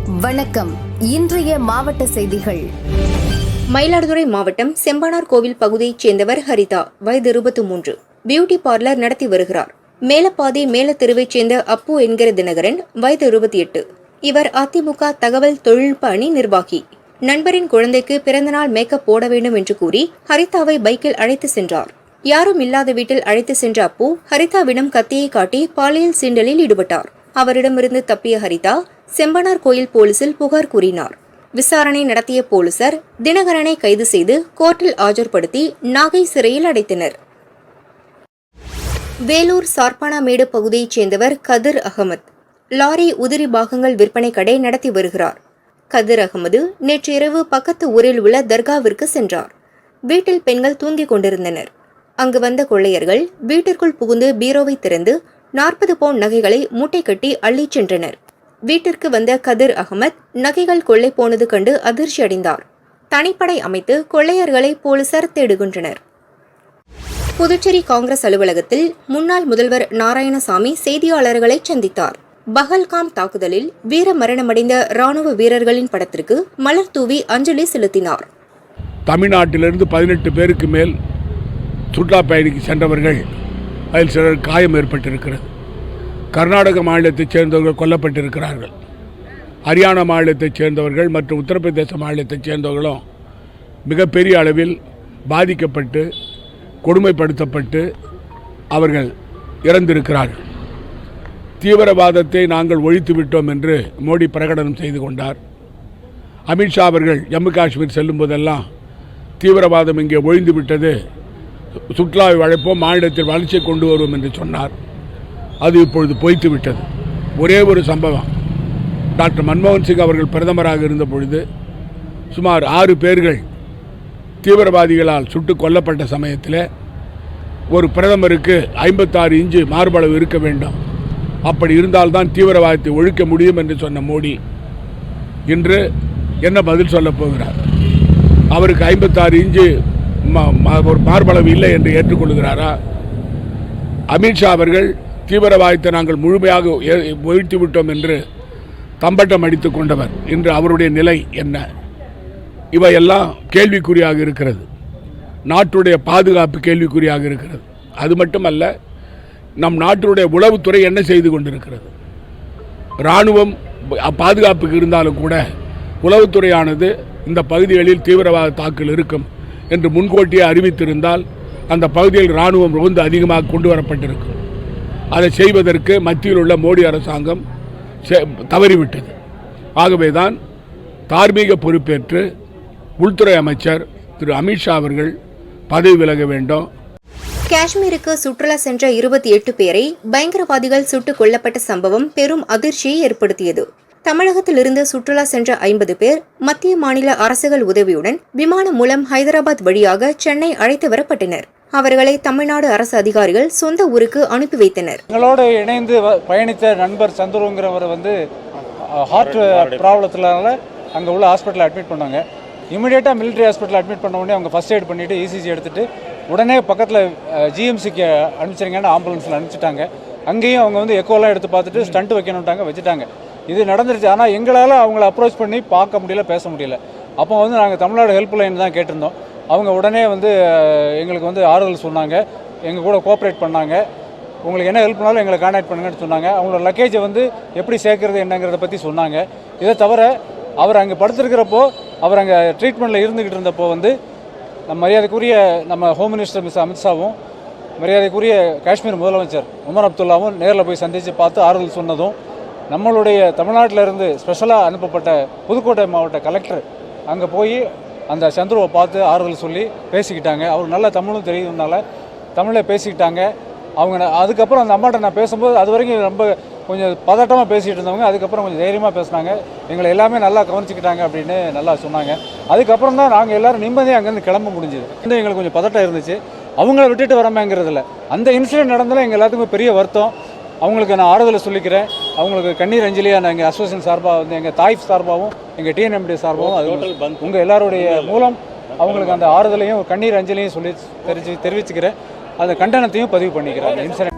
வணக்கம். இன்றைய மாவட்ட செய்திகள். மயிலாடுதுறை மாவட்டம் செம்பனார் கோவில் பகுதியைச் சேர்ந்தவர் ஹரிதா, வயது 23, பியூட்டி பார்லர் நடத்தி வருகிறார். மேலப்பாதி மேலத்தெருவைச் சேர்ந்த அப்பு என்கிற தினகரன், வயது 28. இவர் அதிமுக தகவல் தொழில்நுட்ப அணி நிர்வாகி. நண்பரின் குழந்தைக்கு பிறந்தநாள் மேக்கப் போட வேண்டும் என்று கூறி ஹரிதாவை பைக்கில் அழைத்து சென்றார். யாரும் இல்லாத வீட்டில் அழைத்து சென்ற அப்பு ஹரிதாவிடம் கத்தியை காட்டி பாலியல் சீண்டலில் ஈடுபட்டார். அவரிடமிருந்து தப்பிய ஹரிதா செம்பனார் கோயில் போலீசில் புகார் கூறினார். விசாரணை நடத்திய போலீசார் தினகரனை கைது செய்து கோர்ட்டில் ஆஜர்படுத்தி நாகை சிறையில் அடைத்தனர். வேலூர் சார்பானாமேடு பகுதியைச் சேர்ந்தவர் கதிர் அகமது லாரி உதிரி பாகங்கள் விற்பனை கடை நடத்தி வருகிறார். கதிர் அகமது நேற்று இரவு பக்கத்து ஊரில் உள்ள தர்காவிற்கு சென்றார். வீட்டில் பெண்கள் தூங்கிக் கொண்டிருந்தனர். அங்கு வந்த கொள்ளையர்கள் வீட்டிற்குள் புகுந்து பீரோவை திறந்து 40 பவுன் நகைகளை மூட்டை கட்டி அள்ளிச் சென்றனர். வீட்டிற்கு வந்த கதிர் அகமது நகைகள் கொள்ளை போனது கண்டு அதிர்ச்சி அடைந்தார். தனிப்படை அமைத்து கொள்ளையர்களை போலீசார் தேடுகின்றனர். புதுச்சேரி காங்கிரஸ் அலுவலகத்தில் முன்னாள் முதல்வர் நாராயணசாமி செய்தியாளர்களை சந்தித்தார். பஹல்காம் தாக்குதலில் வீர மரணமடைந்த ராணுவ வீரர்களின் படத்திற்கு மலர் தூவி அஞ்சலி செலுத்தினார். தமிழ்நாட்டிலிருந்து 18 பேருக்கு மேல் சுற்றுலா பயணிக்கு சென்றவர்கள், அதில் சிலர் காயம் ஏற்பட்டிருக்கிறது. கர்நாடக மாநிலத்தைச் சேர்ந்தவர்கள் கொல்லப்பட்டிருக்கிறார்கள். ஹரியானா மாநிலத்தைச் சேர்ந்தவர்கள் மற்றும் உத்தரப்பிரதேச மாநிலத்தைச் சேர்ந்தவர்களும் மிகப்பெரிய அளவில் பாதிக்கப்பட்டு கொடுமைப்படுத்தப்பட்டு அவர்கள் இறந்திருக்கிறார்கள். தீவிரவாதத்தை நாங்கள் ஒழித்து விட்டோம் என்று மோடி பிரகடனம் செய்து கொண்டார். அமித்ஷா அவர்கள் ஜம்மு காஷ்மீர் செல்லும் போதெல்லாம் தீவிரவாதம் இங்கே ஒழிந்து விட்டது, சுற்றுலாவை அழைப்போம், மாநிலத்தில் வளர்ச்சியை கொண்டு வருவோம் என்று சொன்னார். அது இப்பொழுது பொய்த்து விட்டது. ஒரே ஒரு சம்பவம், டாக்டர் மன்மோகன் சிங் அவர்கள் பிரதமராக இருந்த பொழுது சுமார் 6 பேர்கள் தீவிரவாதிகளால் சுட்டுக் கொல்லப்பட்ட சமயத்தில் ஒரு பிரதமருக்கு 56 இன்ச்சு மார்பளவு இருக்க வேண்டும், அப்படி இருந்தால்தான் தீவிரவாதத்தை ஒழிக்க முடியும் என்று சொன்ன மோடி இன்று என்ன பதில் சொல்லப் போகிறார்? அவருக்கு 56 இன்ச்சு ஒரு மார்பளவு இல்லை என்று ஏற்றுக்கொள்கிறாரா? அமித்ஷா அவர்கள் தீவிரவாதத்தை நாங்கள் முழுமையாக ஒழித்து விட்டோம் என்று தம்பட்டம் அடித்துக் கொண்டவர். இன்று அவருடைய நிலை என்ன? இவையெல்லாம் கேள்விக்குறியாக இருக்கிறது. நாட்டுடைய பாதுகாப்பு கேள்விக்குறியாக இருக்கிறது. அது மட்டுமல்ல, நம் நாட்டுடைய உளவுத்துறை என்ன செய்து கொண்டிருக்கிறது? இராணுவம் பாதுகாப்புக்கு இருந்தாலும் கூட உளவுத்துறையானது இந்த பகுதிகளில் தீவிரவாத தாக்குதல் இருக்கும் என்று முன்கூட்டியே அறிவித்திருந்தால் அந்த பகுதியில் இராணுவம் ரொம்ப அதிகமாக கொண்டு வரப்பட்டிருக்கும். அதை செய்வதற்கு மத்தியில் உள்ள மோடி அரசாங்கம் தவறிவிட்டது. ஆகவேதான் தார்மீக பொறுப்பேற்று உள்துறை அமைச்சர் திரு அமித்ஷா அவர்கள் பதவி விலக வேண்டும். காஷ்மீருக்கு சுற்றுலா சென்ற 28 பேரை பயங்கரவாதிகள் சுட்டுக் கொல்லப்பட்ட சம்பவம் பெரும் அதிர்ச்சியை ஏற்படுத்தியது. தமிழகத்திலிருந்து சுற்றுலா சென்ற 50 பேர் மத்திய மாநில அரசுகள் உதவியுடன் விமானம் மூலம் ஹைதராபாத் வழியாக சென்னை அழைத்து வரப்பட்டனர். அவர்களை தமிழ்நாடு அரசு அதிகாரிகள் சொந்த ஊருக்கு அனுப்பி வைத்தனர். எங்களோடு இணைந்து பயணித்த நண்பர் சந்துருங்கிறவர் ஹார்ட் ப்ராப்ளத்தினால அங்கே உள்ள ஹாஸ்பிட்டலில் அட்மிட் பண்ணாங்க. இமீடியட்டாக மிலிட்ரி ஹாஸ்பிட்டலில் அட்மிட் பண்ண உடனே அவங்க ஃபர்ஸ்ட் எய்ட் பண்ணிவிட்டு இசிஜி எடுத்துகிட்டு உடனே பக்கத்தில் ஜிஎம்சிக்கு அனுப்பிச்சிருங்கன்னு ஆம்புலன்ஸில் அனுப்பிச்சிட்டாங்க. அங்கேயும் அவங்க எக்கோலாம் எடுத்து பார்த்துட்டு ஸ்டண்ட் வைக்கணுட்டாங்க, வச்சுட்டாங்க. இது நடந்துருச்சு. ஆனால் எங்களால் அவங்கள அப்ரோச் பண்ணி பார்க்க முடியல, பேச முடியல. அப்போ நாங்கள் தமிழ்நாடு ஹெல்ப்லைன் தான் கேட்டிருந்தோம். அவங்க உடனே எங்களுக்கு ஆறுதல் சொன்னாங்க, எங்கள் கூட கோஆப்ரேட் பண்ணாங்க. உங்களுக்கு என்ன ஹெல்ப்னாலும் எங்களை கான்டாக்ட் பண்ணுங்கன்னு சொன்னாங்க. அவங்களோட லக்கேஜை எப்படி சேர்க்கறது என்னங்கிறத பற்றி சொன்னாங்க. இதை தவிர அவர் அங்கே படுத்திருக்கிறப்போ, அவர் அங்கே ட்ரீட்மெண்ட்டில் இருந்துக்கிட்டு இருந்தப்போ மரியாதைக்குரிய நம்ம ஹோம் மினிஸ்டர் மிஸ் அமித்ஷாவும் மரியாதைக்குரிய காஷ்மீர் முதலமைச்சர் உமர் அப்துல்லாவும் நேரில் போய் சந்தித்து பார்த்து ஆறுதல் சொன்னதும், நம்மளுடைய தமிழ்நாட்டிலிருந்து ஸ்பெஷலாக அனுப்பப்பட்ட புதுக்கோட்டை மாவட்ட கலெக்டர் அங்கே போய் அந்த சந்துருவை பார்த்து ஆறுதல் சொல்லி பேசிக்கிட்டாங்க. அவர் நல்ல தமிழும் தெரியுதுனால தமிழில் பேசிக்கிட்டாங்க. அதுக்கப்புறம் அந்த அம்மாட்ட நான் பேசும்போது அது வரைக்கும் ரொம்ப கொஞ்சம் பதட்டமாக பேசிகிட்டு இருந்தவங்க அதுக்கப்புறம் கொஞ்சம் தைரியமாக பேசினாங்க. எங்களை எல்லாமே நல்லா கவனிச்சிக்கிட்டாங்க அப்படின்னு நல்லா சொன்னாங்க. அதுக்கப்புறம் தான் நாங்கள் எல்லோரும் நிம்மதியாக அங்கேருந்து கிளம்ப முடிஞ்சுது. எங்களுக்கு கொஞ்சம் பதட்டம் இருந்துச்சு, அவங்கள விட்டுட்டு வரமேங்கிறதில்ல. அந்த இன்சிடென்ட் நடந்தாலும் எங்கள் எல்லாத்துக்கும் பெரிய வருத்தம். அவங்களுக்கு நான் ஆறுதலை சொல்லிக்கிறேன். அவங்களுக்கு கண்ணீர் அஞ்சலியாக நான் எங்கள் அசோசியேஷன் சார்பாக எங்கள் தாய்ஃப் சார்பாகவும் எங்கள் டிஎன்எம்டி சார்பாகவும் அது உங்கள் எல்லாருடைய மூலம் அவங்களுக்கு அந்த ஆறுதலையும் கண்ணீர் அஞ்சலியும் சொல்லி தெரிவிச்சுக்கிறேன். அந்த கண்டனத்தையும் பதிவு பண்ணிக்கிறேன்.